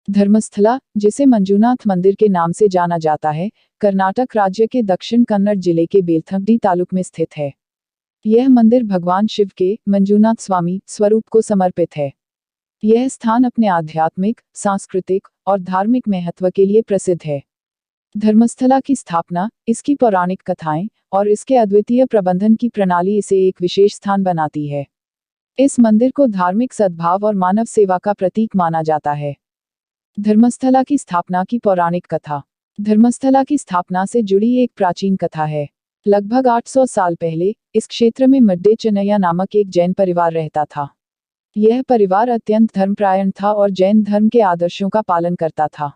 धर्मस्थला, जिसे मंजुनाथ मंदिर के नाम से जाना जाता है, कर्नाटक राज्य के दक्षिण कन्नड़ जिले के बेलथंगडी तालुक में स्थित है। यह मंदिर भगवान शिव के मंजुनाथ स्वामी स्वरूप को समर्पित है। यह स्थान अपने आध्यात्मिक, सांस्कृतिक और धार्मिक महत्व के लिए प्रसिद्ध है। धर्मस्थला की स्थापना, इसकी पौराणिक कथाएं और इसके अद्वितीय प्रबंधन की प्रणाली इसे एक विशेष स्थान बनाती है। इस मंदिर को धार्मिक सद्भाव और मानव सेवा का प्रतीक माना जाता है। धर्मस्थला की स्थापना की पौराणिक कथा। धर्मस्थला की स्थापना से जुड़ी एक प्राचीन कथा है। लगभग 800 साल पहले इस क्षेत्र में मड्डे चेन्नैया नामक एक जैन परिवार रहता था। यह परिवार अत्यंत धर्मपरायण था और जैन धर्म के आदर्शों का पालन करता था।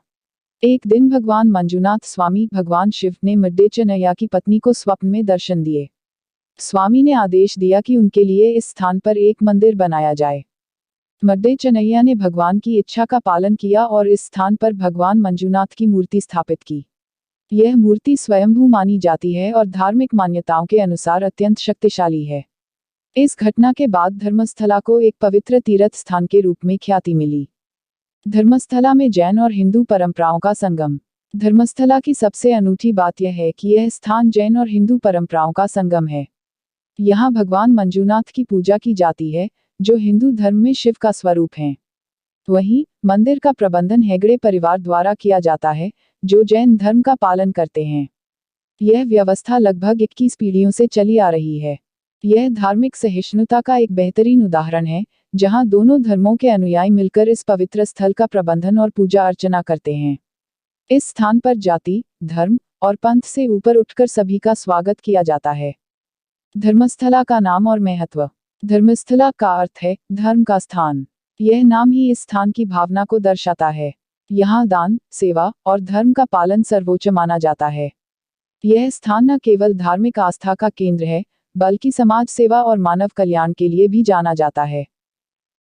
एक दिन भगवान मंजुनाथ स्वामी भगवान शिव ने मड्डे चेन्नैया की पत्नी को स्वप्न में दर्शन दिए। स्वामी ने आदेश दिया कि उनके लिए इस स्थान पर एक मंदिर बनाया जाए। मड्डे चेन्नैया ने भगवान की इच्छा का पालन किया और इस स्थान पर भगवान मंजुनाथ की मूर्ति स्थापित की। यह मूर्ति स्वयंभू मानी जाती है और धार्मिक मान्यताओं के अनुसार अत्यंत शक्तिशाली है। इस घटना के बाद धर्मस्थला को एक पवित्र तीर्थ स्थान के रूप में ख्याति मिली। धर्मस्थला में जैन और हिंदू परंपराओं का संगम। धर्मस्थला की सबसे अनूठी बात यह है कि यह स्थान जैन और हिंदू परंपराओं का संगम है। यहाँ भगवान मंजुनाथ की पूजा की जाती है, जो हिंदू धर्म में शिव का स्वरूप हैं। वहीं मंदिर का प्रबंधन हेगड़े परिवार द्वारा किया जाता है, जो जैन धर्म का पालन करते हैं। यह व्यवस्था लगभग 21 पीढ़ियों से चली आ रही है। यह धार्मिक सहिष्णुता का एक बेहतरीन उदाहरण है, जहां दोनों धर्मों के अनुयायी मिलकर इस पवित्र स्थल का प्रबंधन और पूजा अर्चना करते हैं। इस स्थान पर जाति, धर्म और पंथ से ऊपर उठकर सभी का स्वागत किया जाता है। धर्मस्थला का नाम और महत्व। धर्मस्थला का अर्थ है धर्म का स्थान। यह नाम ही इस स्थान की भावना को दर्शाता है। यहाँ दान, सेवा और धर्म का पालन सर्वोच्च माना जाता है। यह स्थान न केवल धार्मिक आस्था का केंद्र है, बल्कि समाज सेवा और मानव कल्याण के लिए भी जाना जाता है।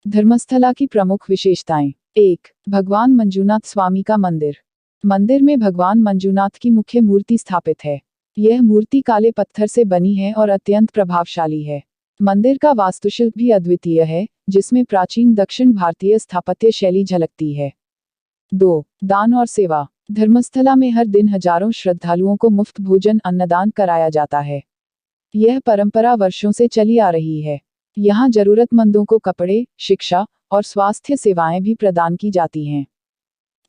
धर्मस्थला की प्रमुख विशेषताएं। 1. भगवान मंजुनाथ स्वामी का मंदिर। मंदिर में भगवान मंजुनाथ की मुख्य मूर्ति स्थापित है। यह मूर्ति काले पत्थर से बनी है और अत्यंत प्रभावशाली है। मंदिर का वास्तुशिल्प भी अद्वितीय है, जिसमें प्राचीन दक्षिण भारतीय स्थापत्य शैली झलकती है। 2. दान और सेवा। धर्मस्थला में हर दिन हजारों श्रद्धालुओं को मुफ्त भोजन अन्नदान कराया जाता है। यह परंपरा वर्षों से चली आ रही है। यहाँ जरूरतमंदों को कपड़े, शिक्षा और स्वास्थ्य सेवाएं भी प्रदान की जाती हैं।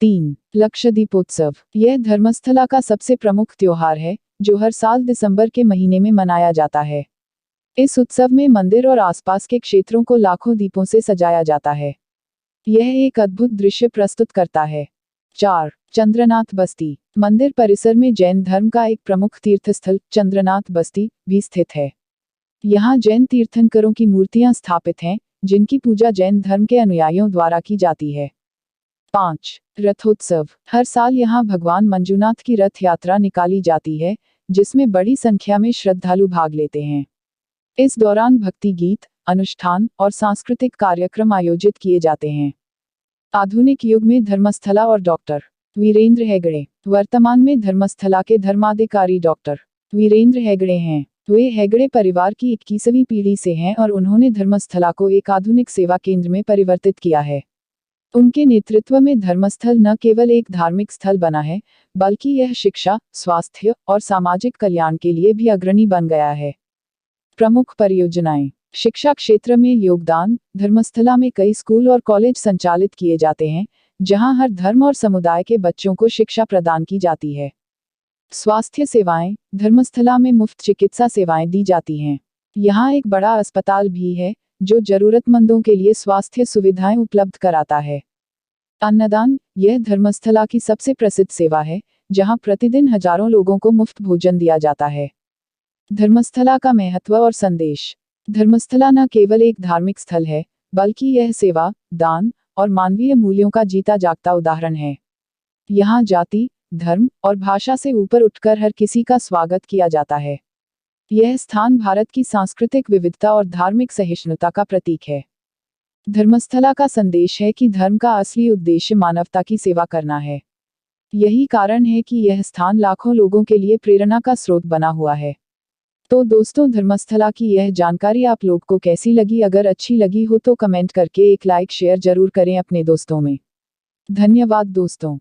3. लक्षदीपोत्सव। यह धर्मस्थला का सबसे प्रमुख त्योहार है, जो हर साल दिसंबर के महीने में मनाया जाता है। इस उत्सव में मंदिर और आसपास के क्षेत्रों को लाखों दीपों से सजाया जाता है। यह एक अद्भुत दृश्य प्रस्तुत करता है। 4. चंद्रनाथ बस्ती। मंदिर परिसर में जैन धर्म का एक प्रमुख तीर्थस्थल चंद्रनाथ बस्ती भी स्थित है। यहाँ जैन तीर्थंकरों की मूर्तियां स्थापित हैं, जिनकी पूजा जैन धर्म के अनुयायियों द्वारा की जाती है। 5. रथोत्सव। हर साल यहाँ भगवान मंजुनाथ की रथ यात्रा निकाली जाती है, जिसमें बड़ी संख्या में श्रद्धालु भाग लेते हैं। इस दौरान भक्ति गीत, अनुष्ठान और सांस्कृतिक कार्यक्रम आयोजित किए जाते हैं। आधुनिक युग में धर्मस्थला और डॉक्टर वीरेंद्र हेगड़े। वर्तमान में धर्मस्थला के धर्माधिकारी डॉक्टर वीरेंद्र हेगड़े हैं। वे हेगड़े परिवार की 21वीं पीढ़ी से हैं और उन्होंने धर्मस्थला को एक आधुनिक सेवा केंद्र में परिवर्तित किया है। उनके नेतृत्व में धर्मस्थल न केवल एक धार्मिक स्थल बना है, बल्कि यह शिक्षा, स्वास्थ्य और सामाजिक कल्याण के लिए भी अग्रणी बन गया है। प्रमुख परियोजनाएं। शिक्षा क्षेत्र में योगदान। धर्मस्थला में कई स्कूल और कॉलेज संचालित किए जाते हैं, जहां हर धर्म और समुदाय के बच्चों को शिक्षा प्रदान की जाती है। स्वास्थ्य सेवाएं। धर्मस्थला में मुफ्त चिकित्सा सेवाएं दी जाती हैं। यहाँ एक बड़ा अस्पताल भी है, जो जरूरतमंदों के लिए स्वास्थ्य सुविधाएं उपलब्ध कराता है। अन्नदान। यह धर्मस्थला की सबसे प्रसिद्ध सेवा है, जहां प्रतिदिन हजारों लोगों को मुफ्त भोजन दिया जाता है। धर्मस्थला का महत्व और संदेश। धर्मस्थला न केवल एक धार्मिक स्थल है, बल्कि यह सेवा, दान और मानवीय मूल्यों का जीता जागता उदाहरण है। यहाँ जाति, धर्म और भाषा से ऊपर उठकर हर किसी का स्वागत किया जाता है। यह स्थान भारत की सांस्कृतिक विविधता और धार्मिक सहिष्णुता का प्रतीक है। धर्मस्थला का संदेश है कि धर्म का असली उद्देश्य मानवता की सेवा करना है। यही कारण है कि यह स्थान लाखों लोगों के लिए प्रेरणा का स्रोत बना हुआ है। तो दोस्तों, धर्मस्थला की यह जानकारी आप लोग को कैसी लगी? अगर अच्छी लगी हो तो कमेंट करके एक लाइक शेयर जरूर करें अपने दोस्तों में। धन्यवाद दोस्तों।